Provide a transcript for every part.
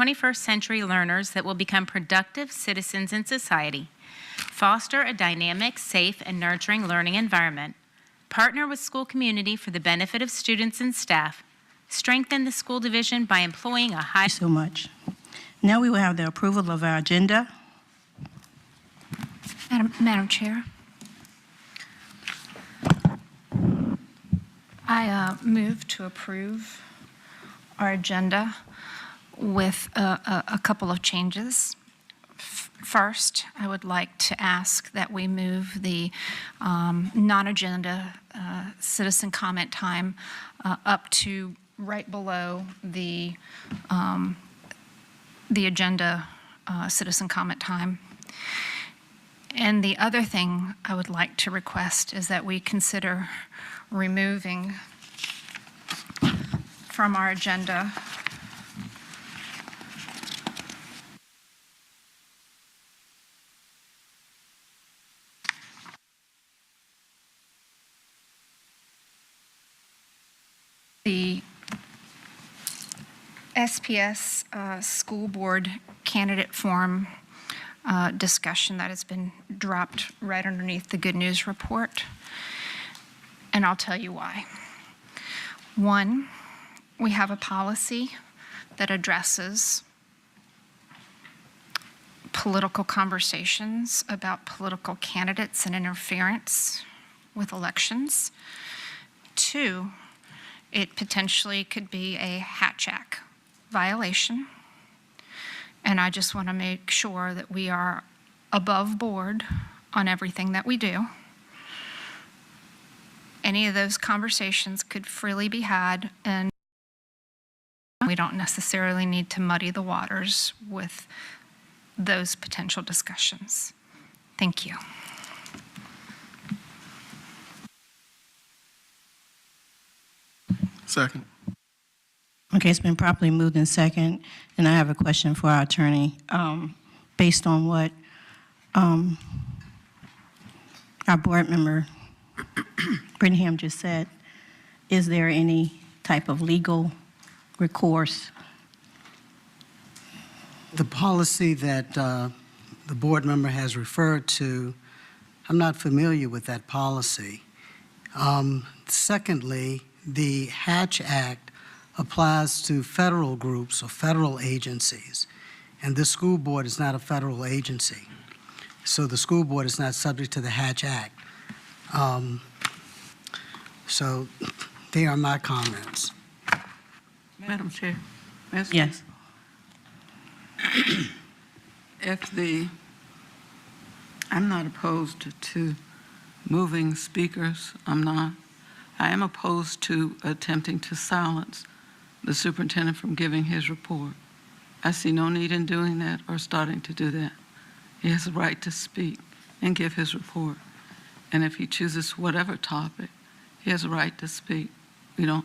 21st century learners that will become productive citizens in society. Foster a dynamic, safe, and nurturing learning environment. Partner with school community for the benefit of students and staff. Strengthen the school division by employing a high... Thank you so much. Now we will have the approval of our agenda. Madam Chair, I move to approve our agenda with a couple of changes. First, I would like to ask that we move the non-agenda citizen comment time up to right below the agenda citizen comment time. And the other thing I would like to request is that we consider removing from our agenda the SPS school board candidate form discussion that has been dropped right underneath the good news report. And I'll tell you why. One, we have a policy that addresses political conversations about political candidates and interference with elections. Two, it potentially could be a Hatch Act violation. And I just want to make sure that we are above board on everything that we do. Any of those conversations could freely be had, and we don't necessarily need to muddy the waters with those potential discussions. Thank you. Second. Okay, it's been properly moved in second, and I have a question for our attorney. Based on what our board member Brittingham just said, is there any type of legal recourse? The policy that the board member has referred to, I'm not familiar with that policy. Secondly, the Hatch Act applies to federal groups or federal agencies, and this school board is not a federal agency. So the school board is not subject to the Hatch Act. So they are my comments. Madam Chair. Yes. I'm not opposed to moving speakers. I'm not. I am opposed to attempting to silence the superintendent from giving his report. I see no need in doing that or starting to do that. He has a right to speak and give his report. And if he chooses whatever topic, he has a right to speak. You know,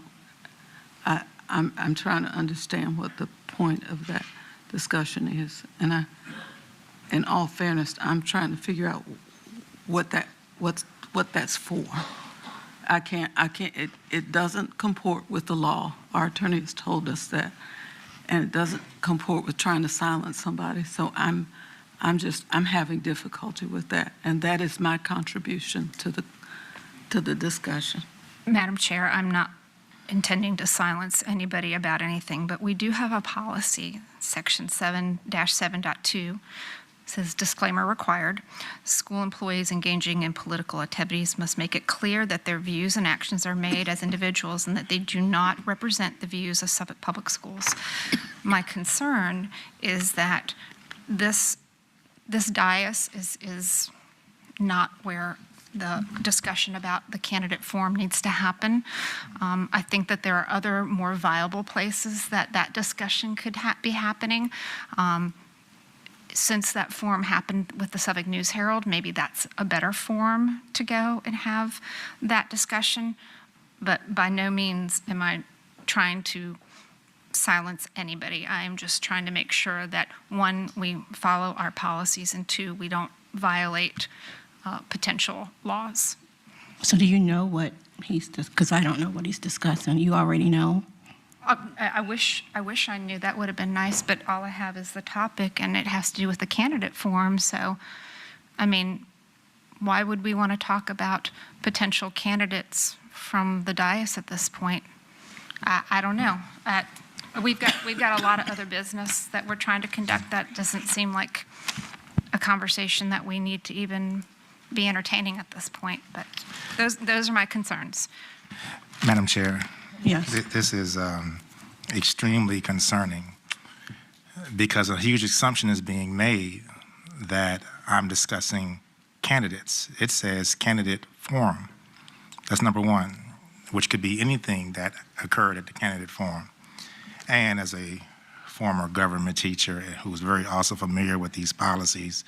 I'm trying to understand what the point of that discussion is. And in all fairness, I'm trying to figure out what that's for. It doesn't comport with the law. Our attorney has told us that. And it doesn't comport with trying to silence somebody. So I'm having difficulty with that. And that is my contribution to the discussion. Madam Chair, I'm not intending to silence anybody about anything, but we do have a policy, section 7-7.2, says disclaimer required. School employees engaging in political activities must make it clear that their views and actions are made as individuals and that they do not represent the views of Suffolk Public Schools. My concern is that this dais is not where the discussion about the candidate form needs to happen. I think that there are other more viable places that discussion could be happening. Since that forum happened with the Suffolk News Herald, maybe that's a better forum to go and have that discussion. But by no means am I trying to silence anybody. I am just trying to make sure that, one, we follow our policies, and two, we don't violate potential laws. So do you know what he's, because I don't know what he's discussing. You already know? I wish I knew. That would have been nice, but all I have is the topic, and it has to do with the candidate forum. So, I mean, why would we want to talk about potential candidates from the dais at this point? I don't know. We've got a lot of other business that we're trying to conduct. That doesn't seem like a conversation that we need to even be entertaining at this point. But those are my concerns. Madam Chair, Yes. this is extremely concerning because a huge assumption is being made that I'm discussing candidates. It says candidate forum. That's number one, which could be anything that occurred at the candidate forum. And as a former government teacher who's very also familiar with these policies,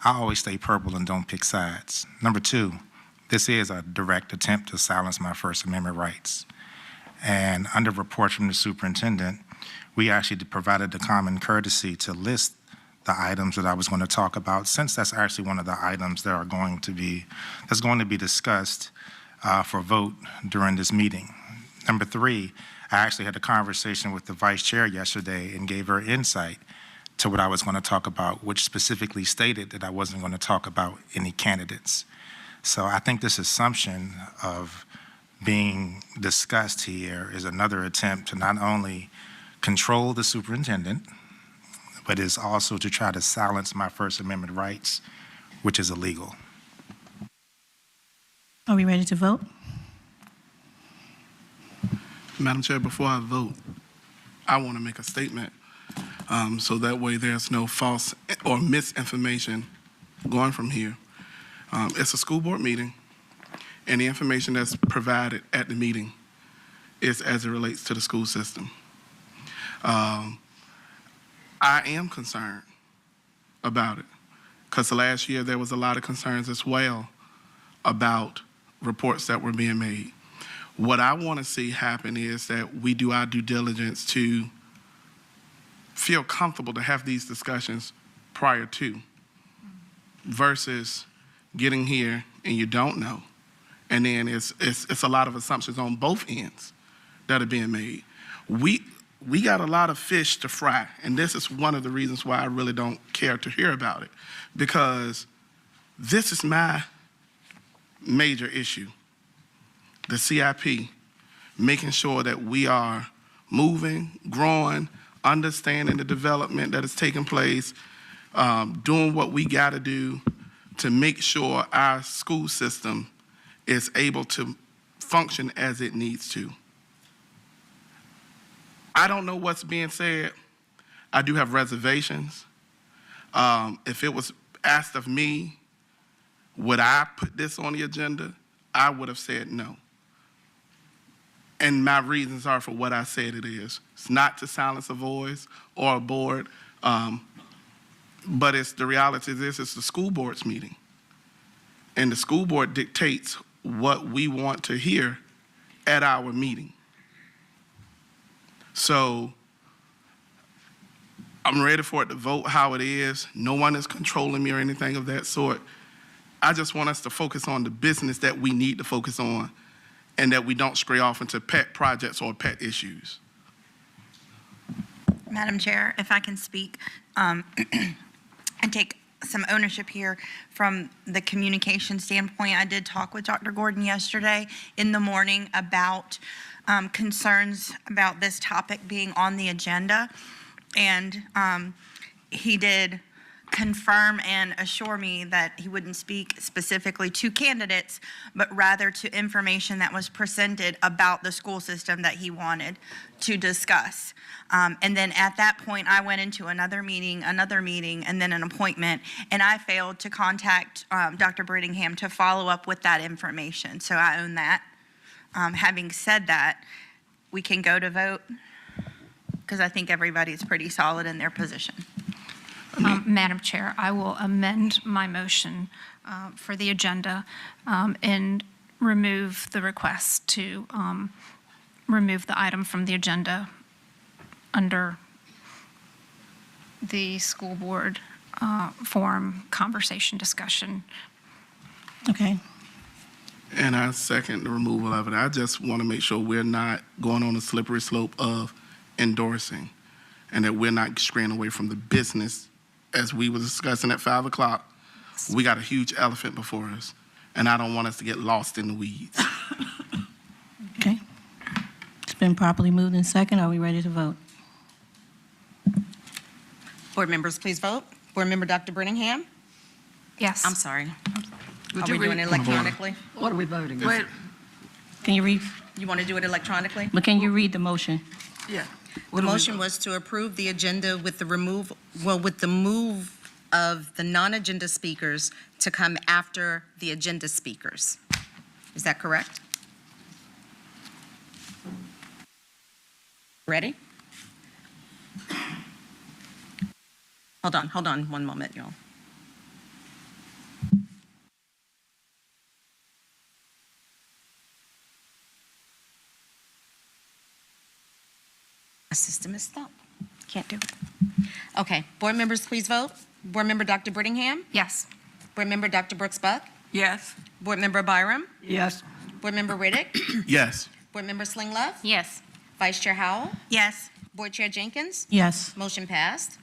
I always stay purple and don't pick sides. Number two, this is a direct attempt to silence my First Amendment rights. And under reports from the superintendent, we actually provided the common courtesy to list the items that I was going to talk about, since that's actually one of the items that are going to be discussed for vote during this meeting. Number three, I actually had a conversation with the vice chair yesterday and gave her insight to what I was going to talk about, which specifically stated that I wasn't going to talk about any candidates. So I think this assumption of being discussed here is another attempt to not only control the superintendent, but is also to try to silence my First Amendment rights, which is illegal. Are we ready to vote? Madam Chair, before I vote, I want to make a statement so that way there's no false or misinformation going from here. It's a school board meeting, and the information that's provided at the meeting is as it relates to the school system. I am concerned about it because last year there was a lot of concerns as well about reports that were being made. What I want to see happen is that we do our due diligence to feel comfortable to have these discussions prior to versus getting here and you don't know. And then it's a lot of assumptions on both ends that are being made. We got a lot of fish to fry, and this is one of the reasons why I really don't care to hear about it, because this is my major issue. The CIP, making sure that we are moving, growing, understanding the development that is taking place, doing what we got to do to make sure our school system is able to function as it needs to. I don't know what's being said. I do have reservations. If it was asked of me, would I put this on the agenda? I would have said no. And my reasons are for what I said it is. It's not to silence a voice or a board, but the reality is it's the school board's meeting. And the school board dictates what we want to hear at our meeting. So I'm ready for it to vote how it is. No one is controlling me or anything of that sort. I just want us to focus on the business that we need to focus on and that we don't stray off into pet projects or pet issues. Madam Chair, if I can speak and take some ownership here from the communication standpoint. I did talk with Dr. Gordon yesterday in the morning about concerns about this topic being on the agenda. And he did confirm and assure me that he wouldn't speak specifically to candidates, but rather to information that was presented about the school system that he wanted to discuss. And then at that point, I went into another meeting, and then an appointment, and I failed to contact Dr. Brittingham to follow up with that information. So I own that. Having said that, we can go to vote because I think everybody's pretty solid in their position. Madam Chair, I will amend my motion for the agenda and remove the request to remove the item from the agenda under the school board forum conversation discussion. Okay. And I second the removal of it. I just want to make sure we're not going on a slippery slope of endorsing and that we're not straying away from the business. As we were discussing at 5 o'clock, we got a huge elephant before us, and I don't want us to get lost in the weeds. Okay. It's been properly moved in second. Are we ready to vote? Board members, please vote. Board Member Dr. Brittingham? Yes. I'm sorry. Would Are you we doing read- it electronically? What are we voting? Wait, Can you read, You want to do it electronically? but can you read the motion? yeah. The motion was to approve the agenda with the with the move of the non-agenda speakers to come after the agenda speakers. Is that correct? Ready? Hold on one moment, y'all. My system is stuck. Can't do it. Okay, board members, please vote. Board Member Dr. Brittingham? Yes. Board Member Dr. Brooks Buck? Yes. Board Member Byram? Yes. Board Member Riddick? Yes. Board Member Slinglove? Yes. Vice Chair Howell? Yes. Board Chair Jenkins? Yes. Motion passed.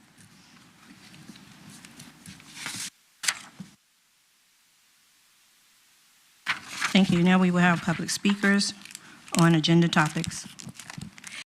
Thank you. Now we will have public speakers on agenda topics.